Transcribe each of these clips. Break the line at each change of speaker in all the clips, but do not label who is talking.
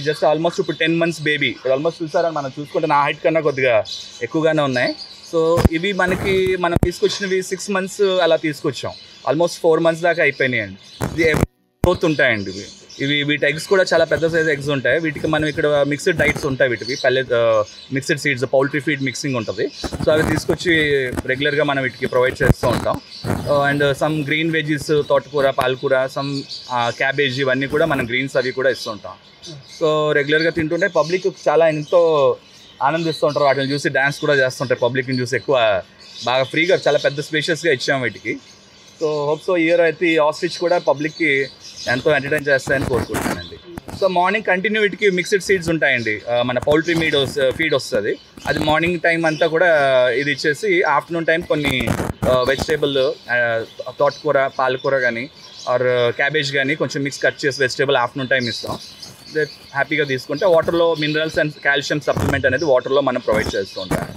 Just almost ఇప్పుడు 10 months baby. ఇప్పుడు almost చూసారని మనం చూసుకుంటే నా హైట్ కన్నా కొద్దిగా ఎక్కువగానే ఉన్నాయి. సో ఇవి మనం తీసుకొచ్చినవి 6 months అలా తీసుకొచ్చాం. ఆల్మోస్ట్ 4 months దాకా అయిపోయినాయండి. ఇది గ్రోత్ ఉంటాయండి వీటి ఎగ్స్ కూడా చాలా పెద్ద సైజ్ ఎగ్స్ ఉంటాయి. వీటికి మనం ఇక్కడ మిక్స్డ్ డైట్స్ ఉంటాయి. వీటికి mixed seeds, poultry feed mixing ఉంటుంది. సో అవి తీసుకొచ్చి రెగ్యులర్గా మనం వీటికి ప్రొవైడ్ చేస్తూ ఉంటాం. అండ్ సమ్ గ్రీన్ వెజెస్, తోటకూర, పాలకూర, సమ్ క్యాబేజీ, ఇవన్నీ కూడా మనం గ్రీన్స్ అవి కూడా ఇస్తూ ఉంటాం. సో రెగ్యులర్గా తింటుంటే పబ్లిక్ చాలా ఎంతో ఆనందిస్తూ ఉంటారు. వాటిని చూసి డ్యాన్స్ కూడా చేస్తుంటారు. పబ్లిక్ని చూసి ఎక్కువ బాగా ఫ్రీగా చాలా పెద్ద స్పేషియస్గా ఇచ్చాము వీటికి. సో హోప్ సో ఇయర్ అయితే ఈ ఆస్ట్రిచ్ కూడా పబ్లిక్కి ఎంతో ఎంటర్టైన్ చేస్తాయని కోరుకుంటున్నానండి. సో మార్నింగ్ కంటిన్యూ వీటికి మిక్స్డ్ సీడ్స్ ఉంటాయండి. మన పౌల్ట్రీ ఫీడ్ వస్తుంది. అది మార్నింగ్ టైం అంతా కూడా ఇది ఇచ్చేసి ఆఫ్టర్నూన్ టైం కొన్ని వెజిటేబుల్, తోటకూర, పాలకూర కానీ ఆర్ క్యాబేజ్ కానీ కొంచెం మిక్స్ కట్ చేసి వెజిటేబుల్ ఆఫ్టర్నూన్ టైం ఇస్తాం. హ్యాపీగా తీసుకుంటే వాటర్లో మినరల్స్ అండ్ కాల్షియం సప్లిమెంట్ అనేది వాటర్లో మనం ప్రొవైడ్ చేస్తూ ఉంటామండి.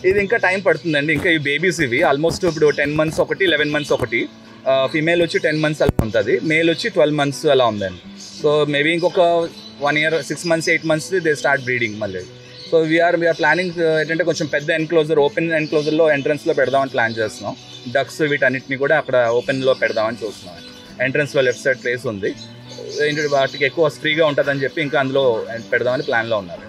ఇది ఇంకా టైం పడుతుందండి. ఇంకా ఈ బేబీస్ ఇవి ఆల్మోస్ట్ ఇప్పుడు 10 months ఒకటి, 11 months ఒకటి. ఫీమేల్ వచ్చి 10 months అలా ఉంటుంది. మేల్ వచ్చి 12 months అలా ఉందండి. సో మేబీ ఇంకొక 1 year, 6 months, 8 months they start breeding మళ్ళీ. సో వీఆర్ ప్లానింగ్ ఏంటంటే కొంచెం పెద్ద ఎన్క్లోజర్, ఓపెన్ ఎన్క్లోజర్లో ఎంట్రన్స్లో పెడదామని ప్లాన్ చేస్తున్నాం. డక్స్ వీటన్నిటిని కూడా అక్కడ ఓపెన్లో పెడదామని చూస్తున్నాం. ఎంట్రన్స్లో లెఫ్ట్ సైడ్ ప్లేస్ ఉంది. ఏంటంటే వాటికి ఎక్కువ ఫ్రీగా ఉంటుందని చెప్పి ఇంకా అందులో పెడదామని ప్లాన్లో ఉన్నారు.